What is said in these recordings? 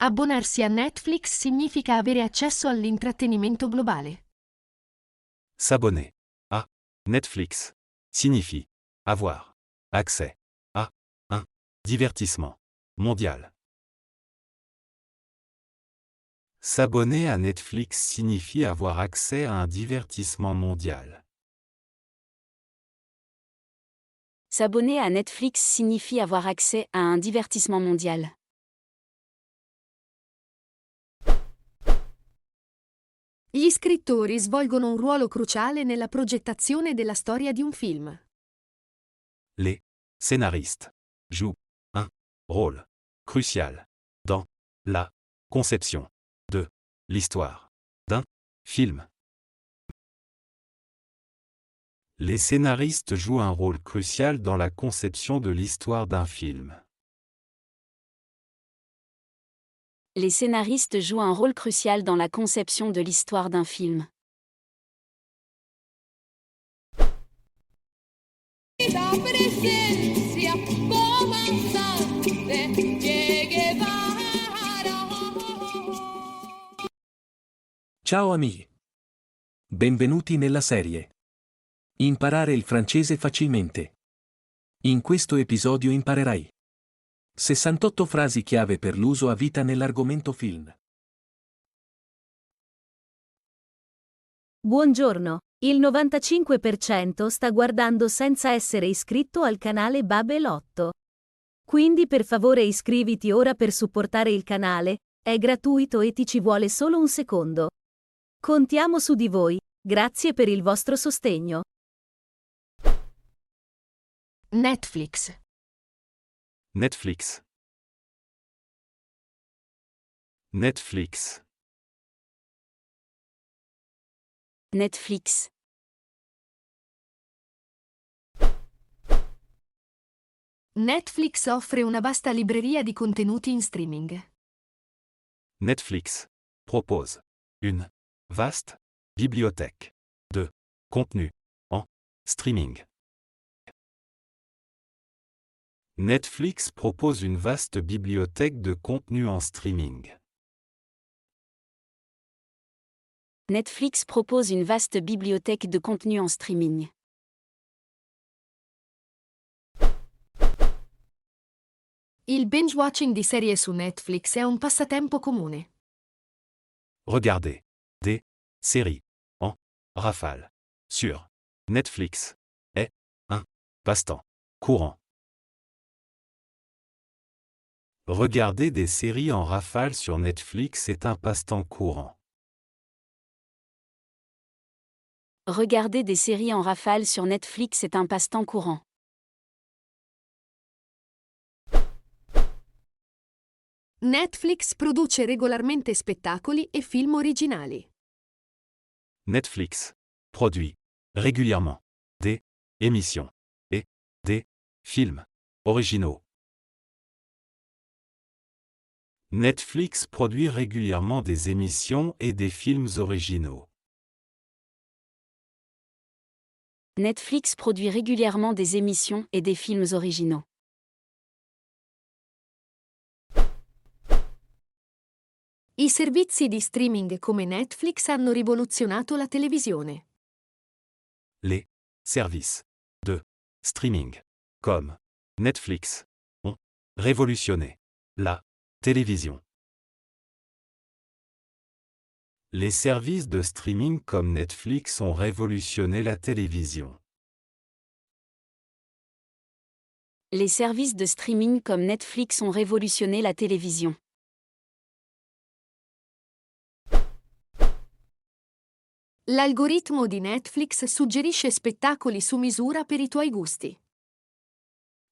Abbonarsi a Netflix significa avere accesso all'intrattenimento globale. S'abonner à Netflix signifie avoir accès à un divertissement mondial. S'abonner à Netflix signifie avoir accès à un divertissement mondial. S'abonner à Netflix signifie avoir accès à un divertissement mondial. Gli scrittori svolgono un ruolo cruciale nella progettazione della storia di un film. Les scénaristes jouent un rôle crucial dans la conception de l'histoire d'un film. Les scénaristes jouent un rôle crucial dans la conception de l'histoire d'un film. Les scénaristes jouent un rôle crucial dans la conception de l'histoire d'un film. La presencia comandante Che Guevara. Ciao amici! Benvenuti nella serie Imparare il francese facilmente. In questo episodio imparerai 68 frasi chiave per l'uso a vita nell'argomento film. Buongiorno, il 95% sta guardando senza essere iscritto al canale Babel 8. Quindi per favore iscriviti ora per supportare il canale, è gratuito e ti ci vuole solo un secondo. Contiamo su di voi, grazie per il vostro sostegno. Netflix. Netflix. Netflix. Netflix. Netflix offre una vasta libreria di contenuti in streaming. Netflix propose une vaste bibliothèque de contenu en streaming. Netflix propose une vaste bibliothèque de contenu en streaming. Netflix propose une vaste bibliothèque de contenu en streaming. Il binge-watching di serie su Netflix è un passatempo comune. Regardez des séries en rafale sur Netflix est un passe-temps courant. Regarder des séries en rafale sur Netflix est un passe-temps courant. Regarder des séries en rafale sur Netflix est un passe-temps courant. Netflix produce regolarmente spettacoli e film originali. Netflix produit régulièrement des émissions et des films originaux. Netflix produit régulièrement des émissions et des films originaux. Netflix produit régulièrement des émissions et des films originaux. I servizi di streaming come Netflix hanno rivoluzionato la televisione. Les services de streaming comme Netflix ont révolutionné la télévision. Les services de streaming comme Netflix ont révolutionné la télévision. Les services de streaming comme Netflix ont révolutionné la télévision. L'algoritmo di Netflix suggerisce spettacoli su misura per i tuoi gusti.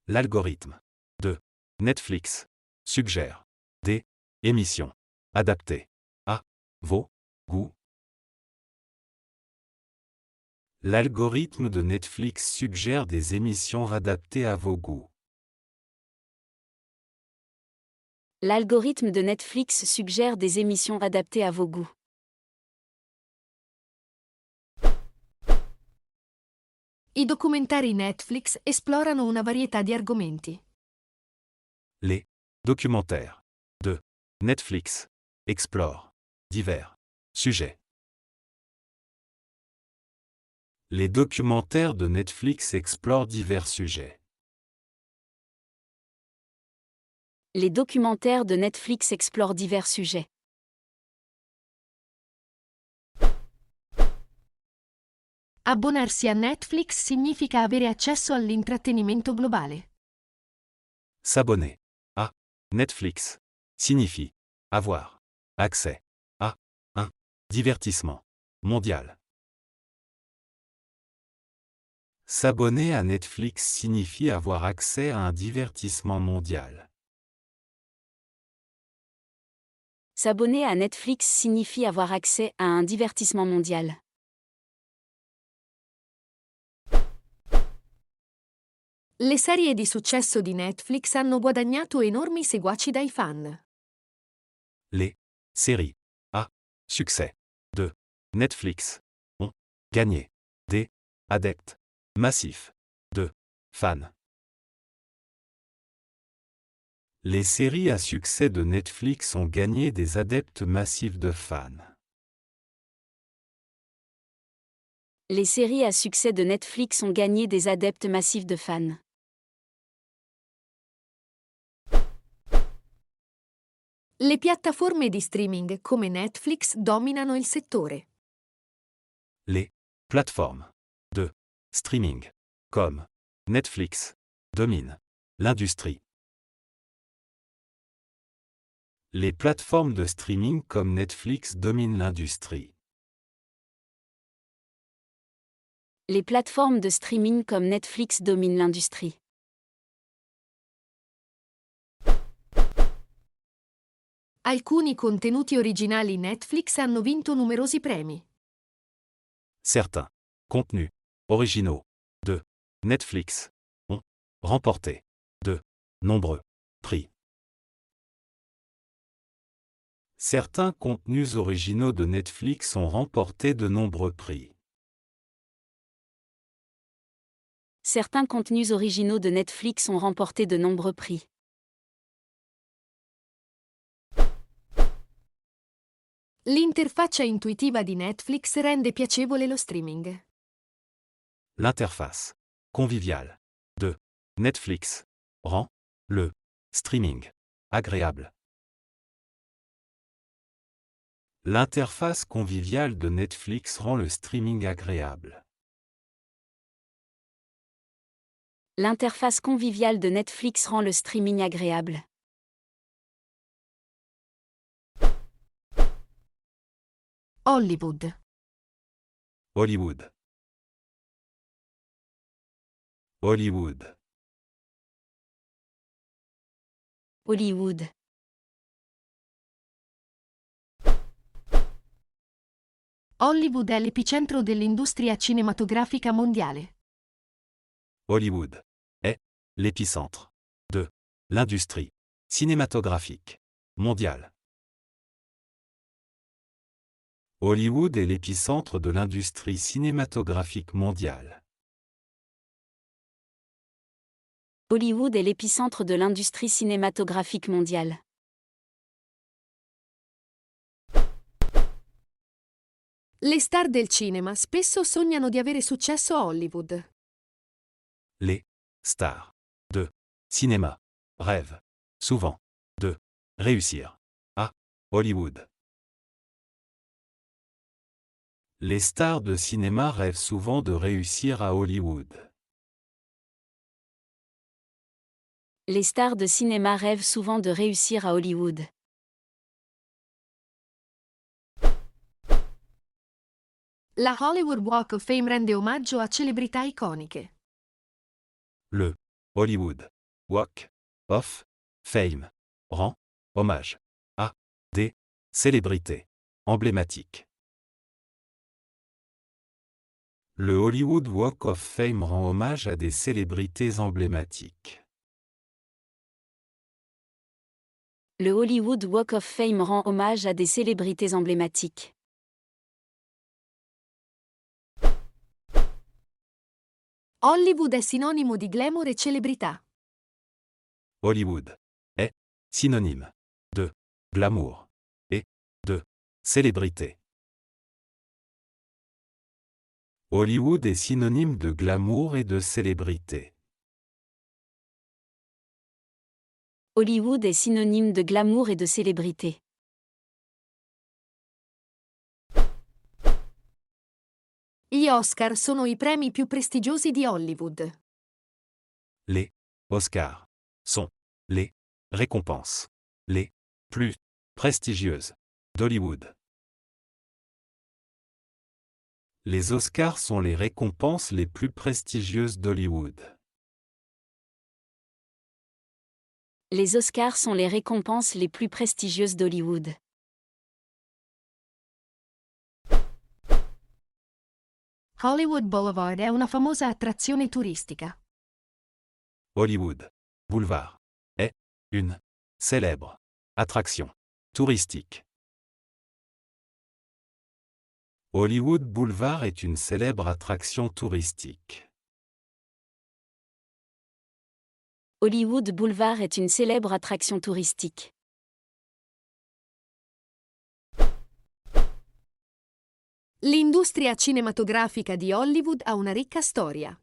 L'algorithme de Netflix suggère des émissions adaptées à vos goûts. L'algorithme de Netflix suggère des émissions adaptées à vos goûts. L'algorithme de Netflix suggère des émissions adaptées à vos goûts. I documentari Netflix esplorano una varietà di argomenti. Les documentaires de Netflix explore divers sujets. Les documentaires de Netflix explorent divers sujets. Les documentaires de Netflix explorent divers sujets. Abbonarsi a Netflix significa avere accesso all'intrattenimento globale. S'abonner à Netflix signifie avoir accès à un divertissement mondial. S'abonner à Netflix signifie avoir accès à un divertissement mondial. S'abonner à Netflix signifie avoir accès à un divertissement mondial. Le serie di successo di Netflix hanno guadagnato enormi seguaci dai fan. Les séries à succès de Netflix ont gagné des adeptes massifs de fans. Les séries à succès de Netflix ont gagné des adeptes massifs de fans. Les séries à succès de Netflix ont gagné des adeptes massifs de fans. Le piattaforme di streaming come Netflix dominano il settore. Les plateformes de streaming comme Netflix dominent l'industrie. Les plateformes de streaming comme Netflix dominent l'industrie. Les plateformes de streaming comme Netflix dominent l'industrie. Alcuni contenuti originali Netflix hanno vinto numerosi premi. Certains contenus originaux de Netflix ont remporté de nombreux prix. Certains contenus originaux de Netflix ont remporté de nombreux prix. Certains contenus originaux de Netflix ont remporté de nombreux prix. L'interfaccia intuitiva di Netflix rende piacevole lo streaming. L'interface conviviale de Netflix rend le streaming agréable. L'interface conviviale de Netflix rend le streaming agréable. L'interface conviviale de Netflix rend le streaming agréable. Hollywood. Hollywood. Hollywood. Hollywood. Hollywood è l'epicentro dell'industria cinematografica mondiale. Hollywood est l'épicentre de l'industrie cinématographique mondiale. Hollywood est l'épicentre de l'industrie cinématographique mondiale. Hollywood est l'épicentre de l'industrie cinématographique mondiale. Le star del cinema spesso sognano di avere successo a Hollywood. Les stars de cinéma rêvent souvent de réussir à Hollywood. Les stars de cinéma rêvent souvent de réussir à Hollywood. Les stars de cinéma rêvent souvent de réussir à Hollywood. La Hollywood Walk of Fame rende omaggio a celebrità iconiche. Le Hollywood Walk of Fame rend hommage à des célébrités emblématiques. Le Hollywood Walk of Fame rend hommage à des célébrités emblématiques. Le Hollywood Walk of Fame rend hommage à des célébrités emblématiques. Hollywood è sinonimo di glamour e celebrità. Hollywood est synonyme de glamour et de célébrité. Hollywood est synonyme de glamour et de célébrité. Hollywood est synonyme de glamour et de célébrité. Gli Oscar sono i premi più prestigiosi di Hollywood. Les Oscars sont les récompenses les plus prestigieuses d'Hollywood. Les Oscars sont les récompenses les plus prestigieuses d'Hollywood. Les Oscars sont les récompenses les plus prestigieuses d'Hollywood. Hollywood Boulevard è una famosa attrazione turistica. Hollywood Boulevard est une célèbre attraction touristique. Hollywood Boulevard est une célèbre attraction touristique. Hollywood Boulevard est une célèbre attraction touristique. L'industria cinematografica di Hollywood ha una ricca storia.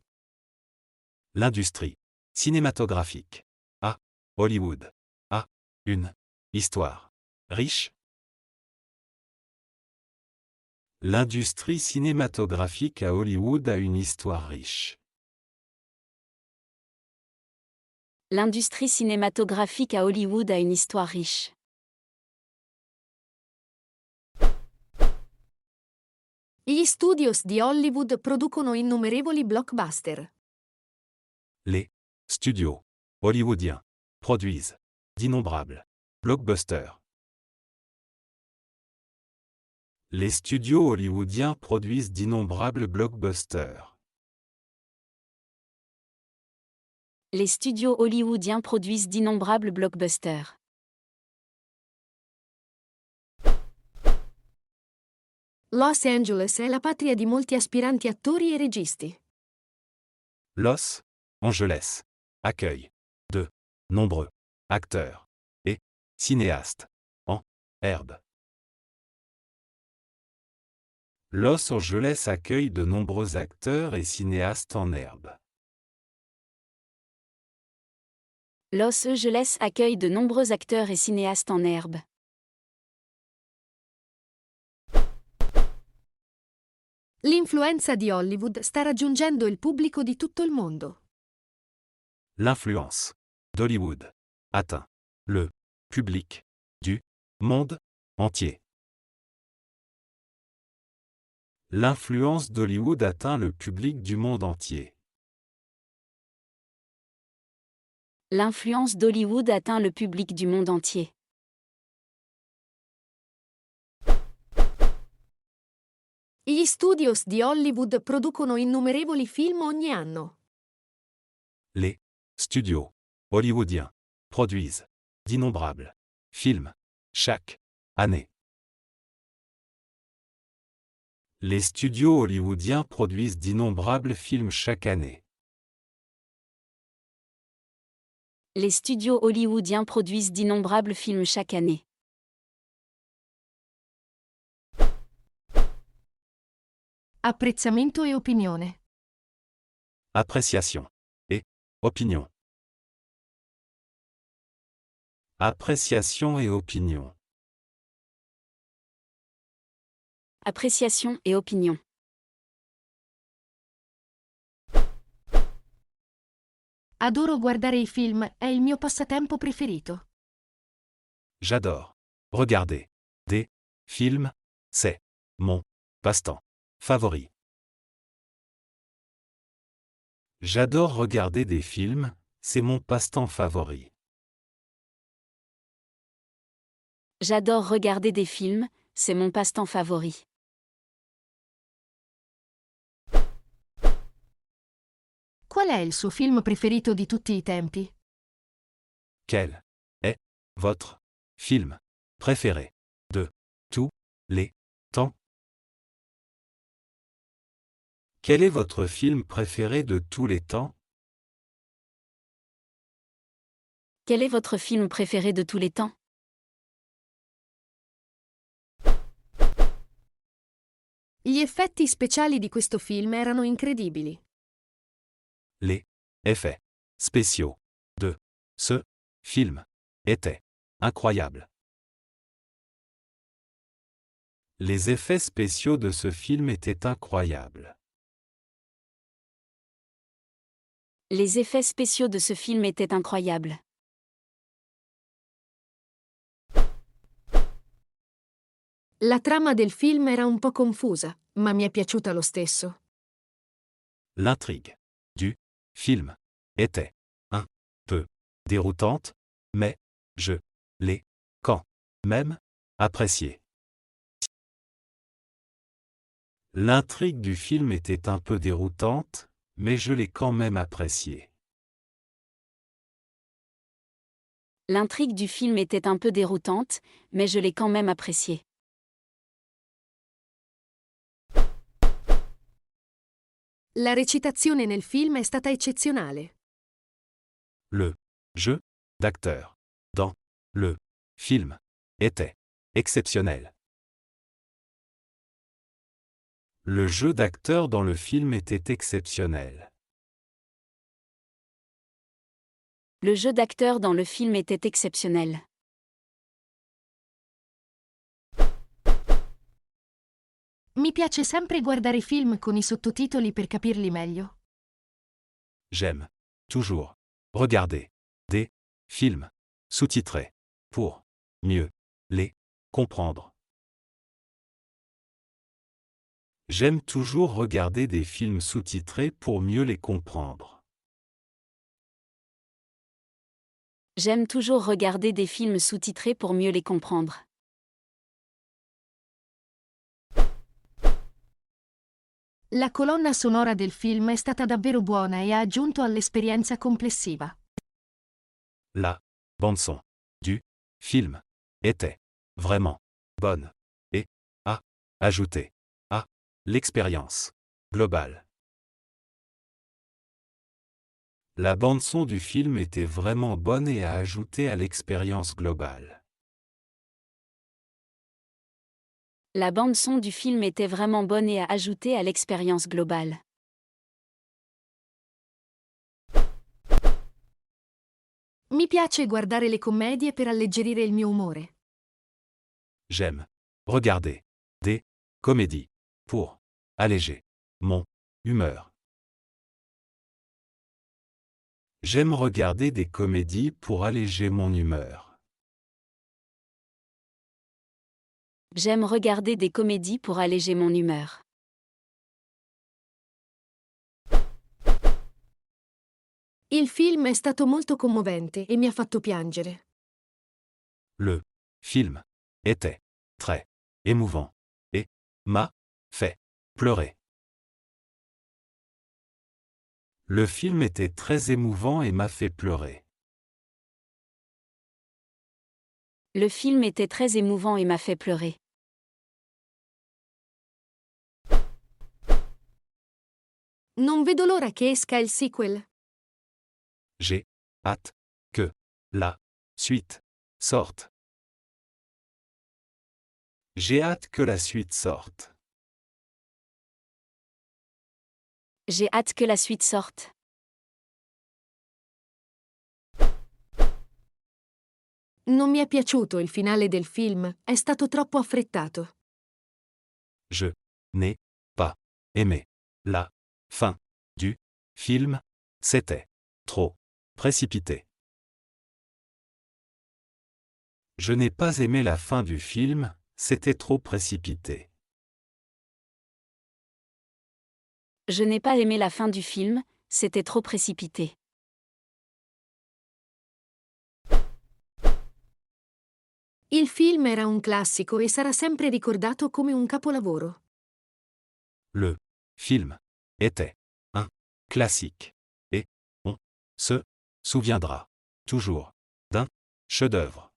L'industrie cinématographique à Hollywood a une histoire riche. L'industrie cinématographique à Hollywood a une histoire riche. L'industrie cinématographique à Hollywood a une histoire riche. Gli studios di Hollywood producono innumerevoli blockbuster. Les studios hollywoodiens produisent d'innombrables blockbusters. Les studios hollywoodiens produisent d'innombrables blockbusters. Les studios hollywoodiens produisent d'innombrables blockbusters. Los Angeles è la patria di molti aspiranti attori e registi. Los Angeles accueille de nombreux acteurs et cinéastes en herbe. Los Angeles accueille de nombreux acteurs et cinéastes en herbe. Los Angeles accueille de nombreux acteurs et cinéastes en herbe. L'influenza di Hollywood sta raggiungendo il pubblico di tutto il mondo. L'influence d'Hollywood atteint le public du monde entier. L'influence d'Hollywood atteint le public du monde entier. L'influence d'Hollywood atteint le public du monde entier. Gli studios di Hollywood producono innumerevoli film ogni anno. Les studios hollywoodiens produisent d'innombrables films chaque année. Les studios hollywoodiens produisent d'innombrables films chaque année. Les studios hollywoodiens produisent d'innombrables films chaque année. Apprezzamento e opinione. Appréciation et opinion. Appréciation et opinion. Appréciation et opinion. Adoro guardare i film, è il mio passatempo preferito. J'adore regarder des films, c'est mon passe-temps favori. J'adore regarder des films, c'est mon passe-temps favori. J'adore regarder des films, c'est mon passe-temps favori. Qual è il suo film preferito di tutti i tempi? Quel est votre film préféré de tous les temps? Quel est votre film préféré de tous les temps? Quel est votre film préféré de tous les temps? Gli effetti speciali di questo film erano incredibili. Les effets spéciaux de ce film étaient incroyables. Les effets spéciaux de ce film étaient incroyables. Les effets spéciaux de ce film étaient incroyables. La trama del film era un po' confusa, ma mi è piaciuta lo stesso. L'intrigue du film était un peu déroutante, mais je l'ai quand même appréciée. L'intrigue du film était un peu déroutante, mais je l'ai quand même appréciée. L'intrigue du film était un peu déroutante, mais je l'ai quand même appréciée. La recitazione nel film è stata eccezionale. Le jeu d'acteur dans le film était exceptionnel. Le jeu d'acteur dans le film était exceptionnel. Le jeu d'acteur dans le film était exceptionnel. Mi piace sempre guardare film con i sottotitoli per capirli meglio. J'aime toujours regarder des films sous-titrés pour mieux les comprendre. J'aime toujours regarder des films sous-titrés pour mieux les comprendre. J'aime toujours regarder des films sous-titrés pour mieux les comprendre. La colonna sonora del film è stata davvero buona e ha aggiunto all'esperienza complessiva. La bande-son du film était vraiment bonne et a ajouté à l'expérience globale. La bande-son du film était vraiment bonne et a ajouté à l'expérience globale. La bande-son du film était vraiment bonne et a ajouté à l'expérience globale. Mi piace guardare le commedie per alleggerire il mio umore. J'aime regarder des comédies pour alléger mon humeur. J'aime regarder des comédies pour alléger mon humeur. J'aime regarder des comédies pour alléger mon humeur. Il film è stato molto commovente e mi ha fatto piangere. Le film était très émouvant et m'a fait pleurer. Le film était très émouvant et m'a fait pleurer. Le film était très émouvant et m'a fait pleurer. Non vedo l'ora che esca il sequel. J'ai hâte que la suite sorte. J'ai hâte que la suite sorte. J'ai hâte que la suite sorte. Non mi è piaciuto il finale del film, è stato troppo affrettato. Je n'ai pas aimé la fin du film, c'était trop précipité. Je n'ai pas aimé la fin du film, c'était trop précipité. Je n'ai pas aimé la fin du film, c'était trop précipité. Il film era un classico e sarà sempre ricordato come un capolavoro. Le film était un classique et on se souviendra toujours d'un chef-d'œuvre.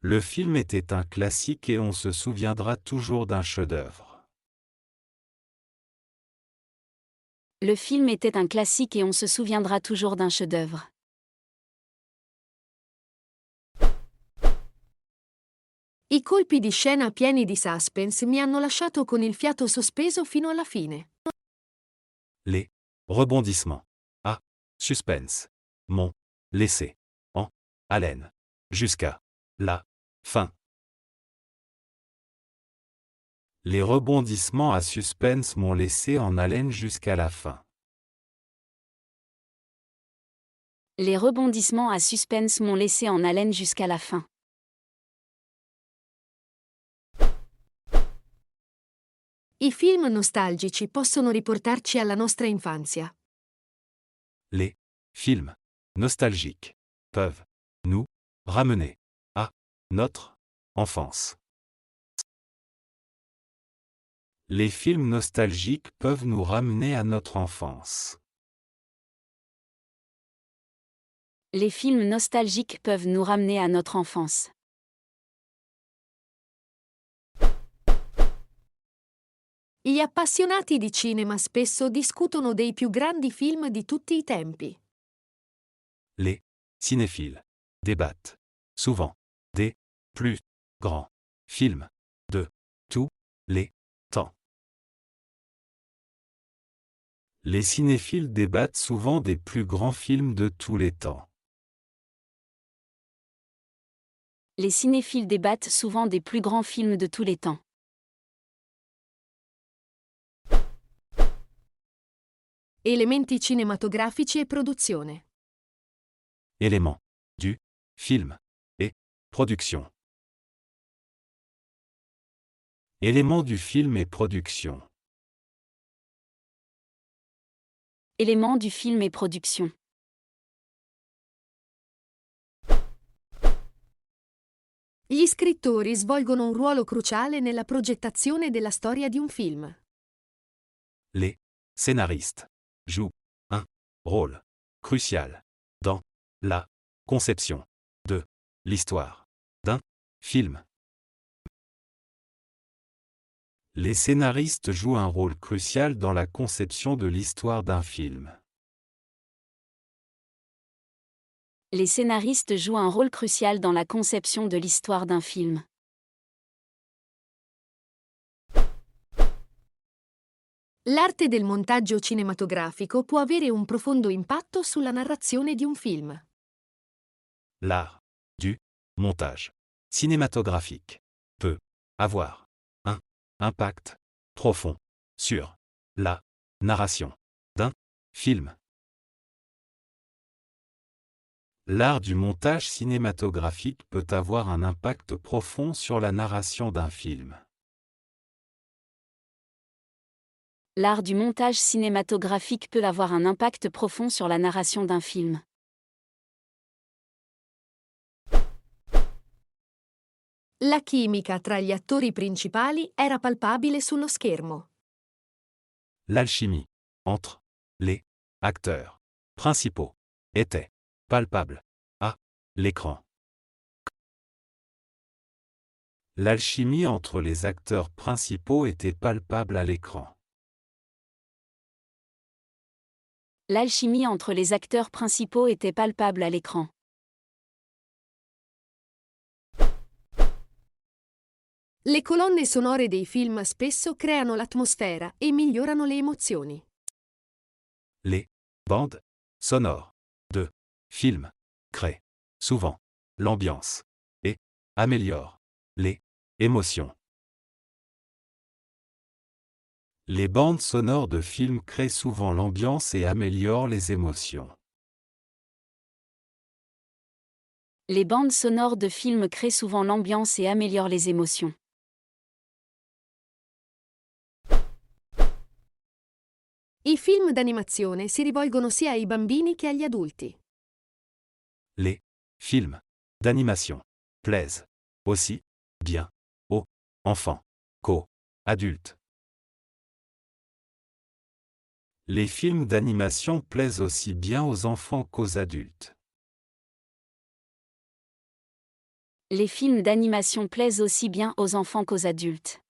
Le film était un classique et on se souviendra toujours d'un chef-d'œuvre. Le film était un classique et on se souviendra toujours d'un chef-d'œuvre. I colpi di scena pieni di suspense mi hanno lasciato con il fiato sospeso fino alla fine. Les rebondissements à suspense m'ont laissé en haleine jusqu'à la fin. Les rebondissements à suspense m'ont laissé en haleine jusqu'à la fin. Les rebondissements à suspense m'ont laissé en haleine jusqu'à la fin. I film nostalgici possono riportarci alla nostra infanzia. Les films nostalgiques peuvent nous ramener à notre enfance. Les films nostalgiques peuvent nous ramener à notre enfance. Les films nostalgiques peuvent nous ramener à notre enfance. Gli appassionati di cinema spesso discutono dei più grandi film di tutti i tempi. Les cinéphiles débattent souvent des plus grands films de tous les temps. Les cinéphiles débattent souvent des plus grands films de tous les temps. Les cinéphiles débattent souvent des plus grands films de tous les temps. Elementi cinematografici e produzione. Éléments du film et production. Éléments du film et production. Éléments du film et production. Gli scrittori svolgono un ruolo cruciale nella progettazione della storia di un film. Les scénaristes jouent un rôle crucial dans la conception de l'histoire d'un film. Les scénaristes jouent un rôle crucial dans la conception de l'histoire d'un film. Les scénaristes jouent un rôle crucial dans la conception de l'histoire d'un film. L'arte del montaggio cinematografico può avere un profondo impatto sulla narrazione di un film. L'art du montage cinématographique peut avoir un impact profond sur la narration d'un film. L'art du montage cinématographique peut avoir un impact profond sur la narration d'un film. L'art du montage cinématographique peut avoir un impact profond sur la narration d'un film. La chimica tra gli attori principali era palpabile sullo schermo. L'alchimie entre les acteurs principaux était palpable à l'écran. L'alchimie entre les acteurs principaux était palpable à l'écran. L'alchimie entre les acteurs principaux était palpable à l'écran. Le colonne sonore dei film spesso creano l'atmosfera e migliorano le emozioni. Les bandes sonores de films créent souvent l'ambiance et améliorent les émotions. Les bandes sonores de films créent souvent l'ambiance et améliorent les émotions. Les bandes sonores de films créent souvent l'ambiance et améliorent les émotions. I film d'animazione si rivolgono sia ai bambini che agli adulti. Les films d'animation plaisent aussi bien aux enfants qu'aux adultes. Les films d'animation plaisent aussi bien aux enfants qu'aux adultes. Les films d'animation plaisent aussi bien aux enfants qu'aux adultes.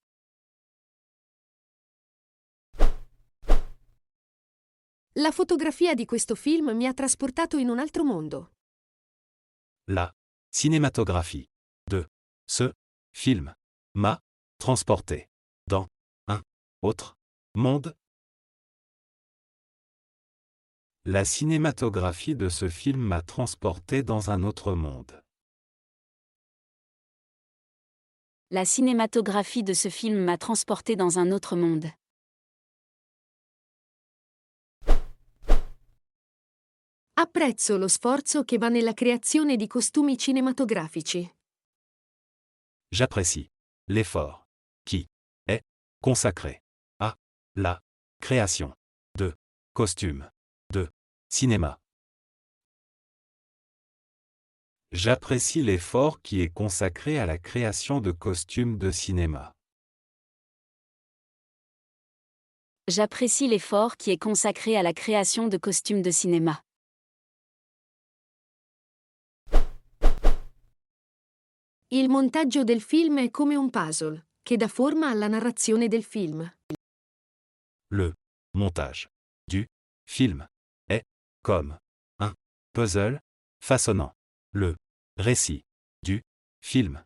La fotografia di questo film mi ha trasportato in un altro mondo. La cinématographie de ce film m'a transporté dans un autre monde. La cinématographie de ce film m'a transporté dans un autre monde. La cinématographie de ce film m'a transporté dans un autre monde. Apprezzo lo sforzo che va nella creazione di costumi cinematografici. J'apprécie l'effort qui est consacré à la création de costumes de cinéma. J'apprécie l'effort qui est consacré à la création de costumes de cinéma. J'apprécie l'effort qui est consacré à la création de costumes de cinéma. Il montaggio del film è come un puzzle, che dà forma alla narrazione del film. Le montage du film est comme un puzzle façonnant le récit du film.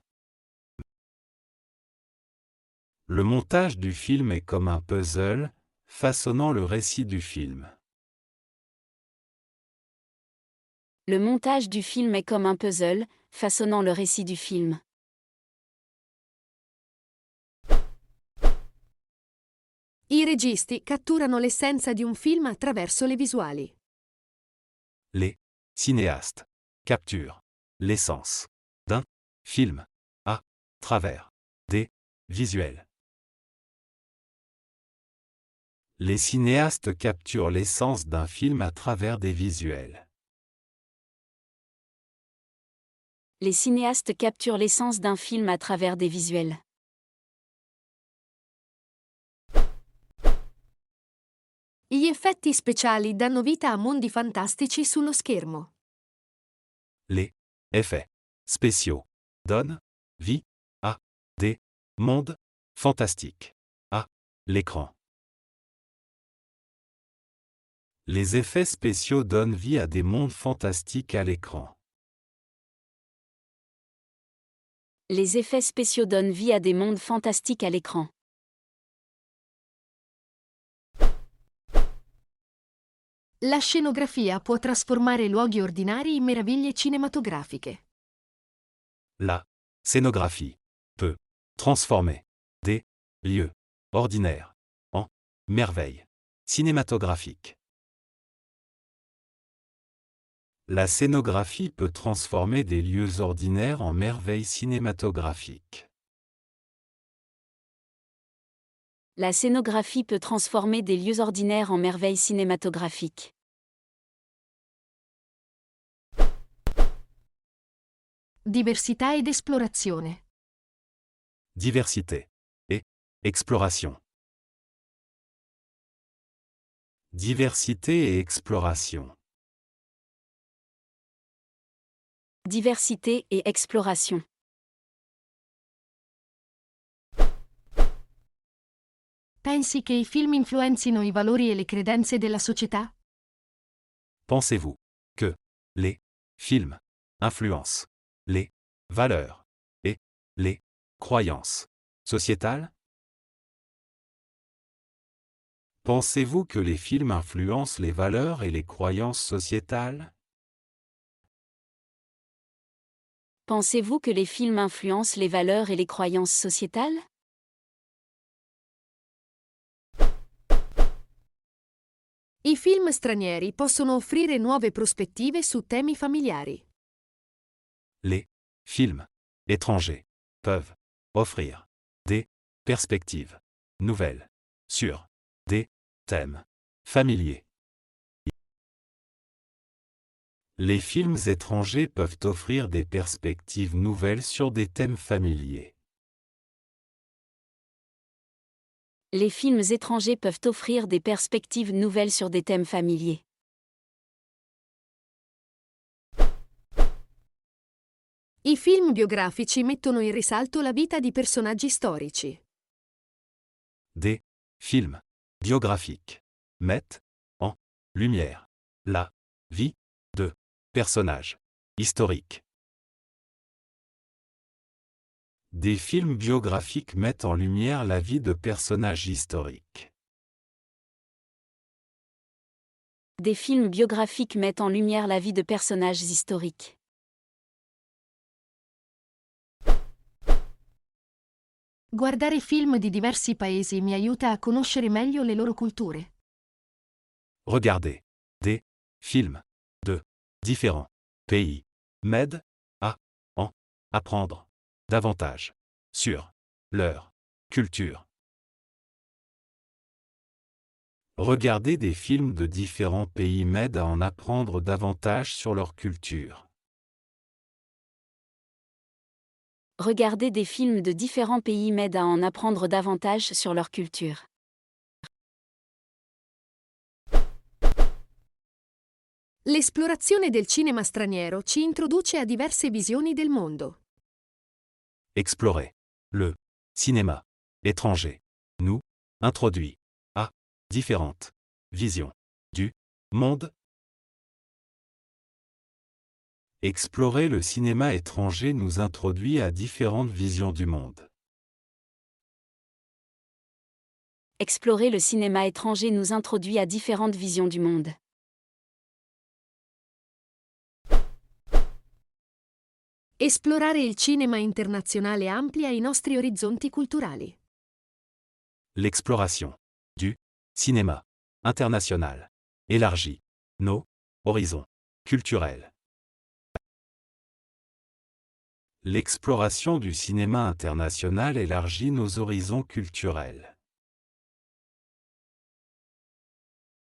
Le montage du film est comme un puzzle façonnant le récit du film. Le montage du film est comme un puzzle, façonnant le récit du film. I registi catturano l'essenza di un film attraverso le visuali. Les cinéastes capturent l'essence d'un film à travers des visuels. Les cinéastes capturent l'essence d'un film à travers des visuels. Les cinéastes capturent l'essence d'un film à travers des visuels. Gli effetti speciali danno vita a mondi fantastici sullo schermo. Les effets spéciaux donnent vie à des mondes fantastiques à l'écran. Les effets spéciaux donnent vie à des mondes fantastiques à l'écran. Les effets spéciaux donnent vie à des mondes fantastiques à l'écran. La scenografia può trasformare luoghi ordinari in meraviglie cinematografiche. La scénographie peut transformer des lieux ordinaires en merveilles cinématographiques. La scénographie peut transformer des lieux ordinaires en merveilles cinématographiques. La scénographie peut transformer des lieux ordinaires en merveilles cinématographiques. Diversità ed esplorazione. Diversité et exploration. Diversité et exploration. Diversité et exploration. Pensi che i film influenzino i valori e le credenze della società? Pensez-vous que les films influencent les valeurs et les croyances sociétales? Pensez-vous que les films influencent les valeurs et les croyances sociétales? Pensez-vous que les films influencent les valeurs et les croyances sociétales? I film stranieri possono offrire nuove prospettive su temi familiari. Les films étrangers peuvent offrir des perspectives nouvelles sur des thèmes familiers. Les films étrangers peuvent offrir des perspectives nouvelles sur des thèmes familiers. Les films étrangers peuvent offrir des perspectives nouvelles sur des thèmes familiers. I film biografici mettono in risalto la vita di personaggi storici. Des films biographiques mettent en lumière la vie de personnages historiques. Des films biographiques mettent en lumière la vie de personnages historiques. Des films biographiques mettent en lumière la vie de personnages historiques. Guardare film di diversi paesi mi aiuta a conoscere meglio le loro culture. Regardez des films de différents pays m'aide à en apprendre davantage sur leur culture. Regarder des films de différents pays m'aide à en apprendre davantage sur leur culture. Regarder des films de différents pays m'aide à en apprendre davantage sur leur culture. L'esplorazione del cinema straniero ci introduce a diverse visioni del mondo. Explorer le cinéma étranger nous introduit à différentes visions du monde. Explorer le cinéma étranger nous introduit à différentes visions du monde. Explorer le cinéma étranger nous introduit à différentes visions du monde. Esplorare il cinema internazionale amplia i nostri orizzonti culturali. L'exploration du cinéma international élargit nos horizons culturels. L'exploration du cinéma international élargit nos horizons culturels.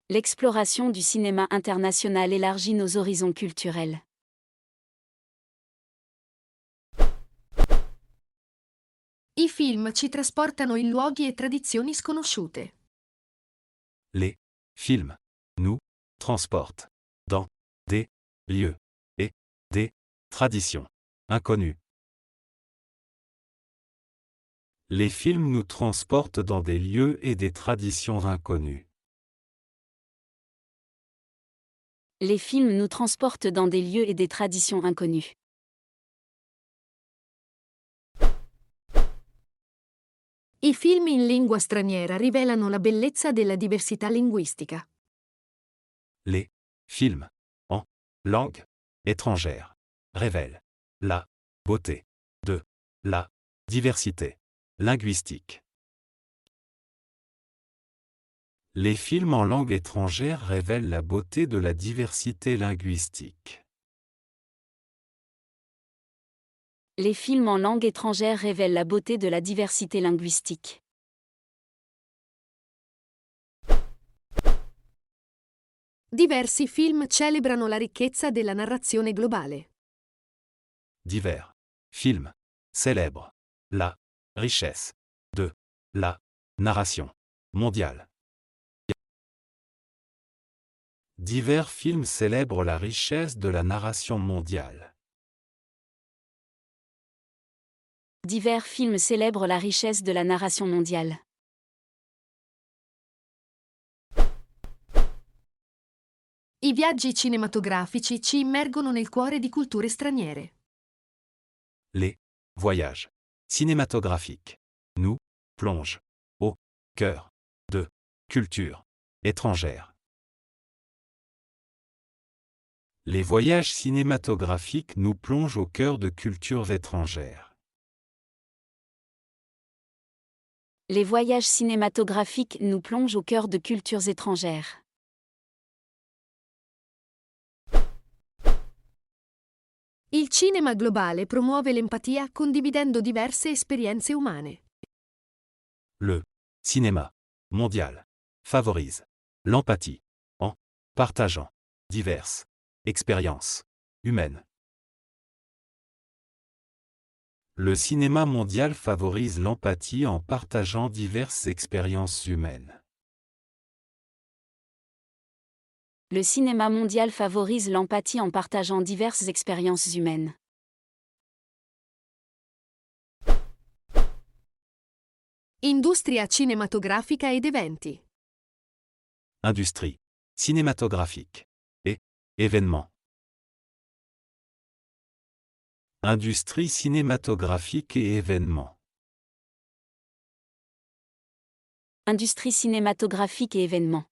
L'exploration du cinéma international élargit nos horizons culturels. I film ci trasportano in luoghi e tradizioni sconosciute. Les films nous transportent dans des lieux et des traditions inconnues. Les films nous transportent dans des lieux et des traditions inconnues. Les films nous transportent dans des lieux et des traditions inconnues. I film in lingua straniera rivelano la bellezza della diversità linguistica. Les films en langue étrangère révèlent la beauté de la diversité linguistique. Les films en langue étrangère révèlent la beauté de la diversité linguistique. Les films en langue étrangère révèlent la beauté de la diversité linguistique. Diversi film celebrano la ricchezza della narrazione globale. Divers films célèbrent la richesse de la narration mondiale. Divers films célèbrent la richesse de la narration mondiale. Divers films célèbrent la richesse de la narration mondiale. I viaggi cinematografici ci immergono nel cuore di culture straniere. Les voyages cinématographiques nous plongent au cœur de cultures étrangères. Les voyages cinématographiques nous plongent au cœur de cultures étrangères. Les voyages cinématographiques nous plongent au cœur de cultures étrangères. Il cinema globale promuove l'empatia condividendo diverse esperienze umane. Le cinéma mondial favorise l'empathie en partageant diverses expériences humaines. Le cinéma mondial favorise l'empathie en partageant diverses expériences humaines. Le cinéma mondial favorise l'empathie en partageant diverses expériences humaines. Industria cinematografica ed eventi. Industrie cinématographique et événements. Industrie cinématographique et événements. Industrie cinématographique et événements.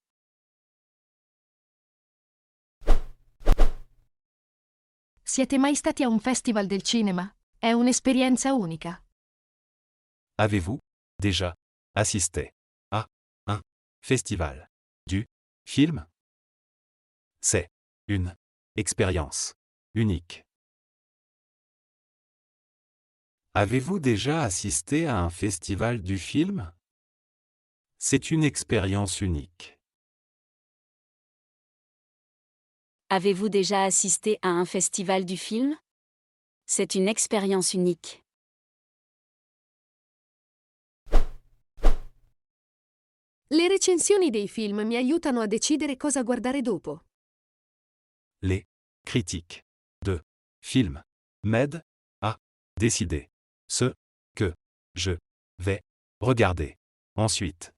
Siete mai stati a un festival del cinema? È un'esperienza unica. Avez-vous déjà assisté à un festival du film? C'est une expérience unique. Avez-vous déjà assisté à un festival du film? C'est une expérience unique. Avez-vous déjà assisté à un festival du film? C'est une expérience unique. Le recensioni dei film mi aiutano a decidere cosa guardare dopo. Les critiques de films m'aident à décider ce que je vais regarder ensuite.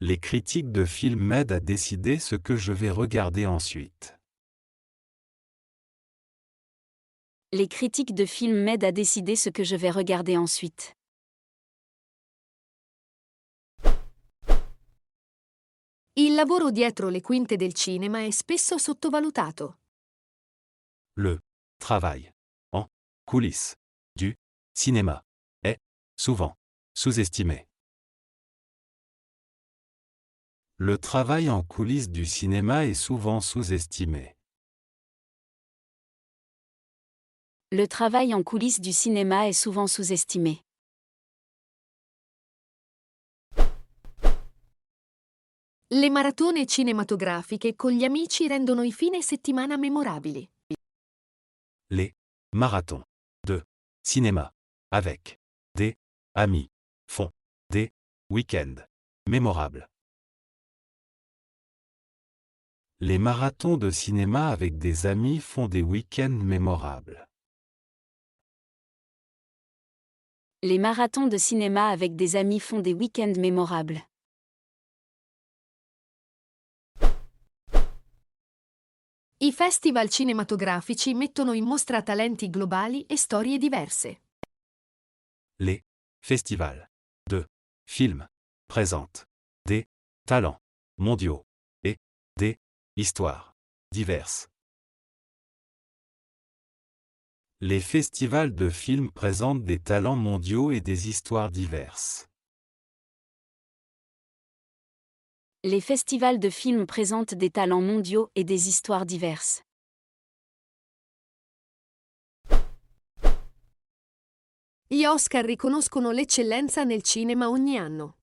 Les critiques de films m'aident à décider ce que je vais regarder ensuite. Les critiques de films m'aident à décider ce que je vais regarder ensuite. Il lavoro dietro le quinte del cinema è spesso sottovalutato. Le travail en coulisses du cinéma est souvent sous-estimé. Le travail en coulisses du cinéma est souvent sous-estimé. Le travail en coulisses du cinéma est souvent sous-estimé. Le maratone cinematografiche con gli amici rendono i fine settimana memorabili. Les marathons de cinéma avec des amis font des week-ends mémorables. Les marathons de cinéma avec des amis font des week-ends mémorables. Les marathons de cinéma avec des amis font des week-ends mémorables. I festival cinematografici mettono in mostra talenti globali e storie diverse. Les festivals de films présentent des talents mondiaux et des histoires diverses. Les festivals de films présentent des talents mondiaux et des histoires diverses. Les festivals de films présentent des talents mondiaux et des histoires diverses. Gli Oscar riconoscono l'eccellenza nel cinema ogni anno.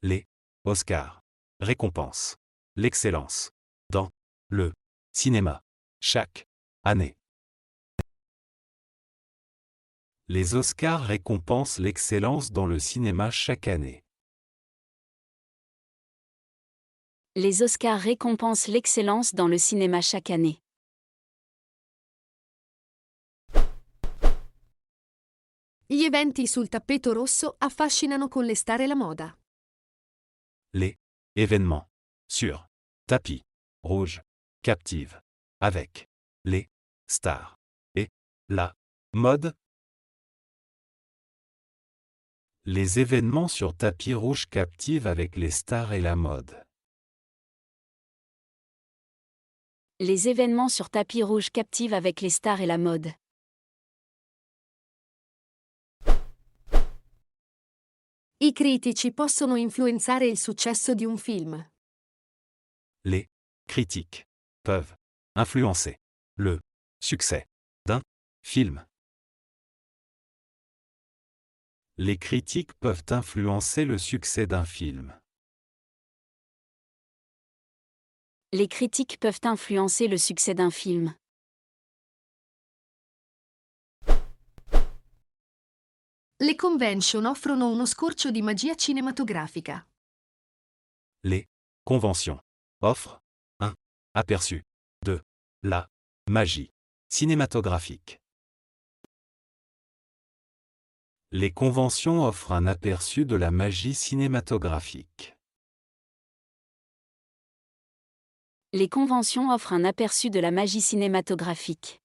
Les Oscars récompensent l'excellence dans le cinéma chaque année. Les Oscars récompensent l'excellence dans le cinéma chaque année. Les Oscars récompensent l'excellence dans le cinéma chaque année. Gli eventi sul tappeto rosso affascinano con le star e la moda. Les événements sur tapis rouge captivent avec les stars et la mode. Les événements sur tapis rouge captivent avec les stars et la mode. Les événements sur tapis rouge captivent avec les stars et la mode. I critici possono influenzare il successo di un film. Les critiques peuvent influencer le succès d'un film. Les critiques peuvent influencer le succès d'un film. Les critiques peuvent influencer le succès d'un film. Le convention offrono uno scorcio di magia cinematografica. Les conventions offrent un aperçu de la magie cinématographique. Les conventions offrent un aperçu de la magie cinématographique. Les conventions offrent un aperçu de la magie cinématographique.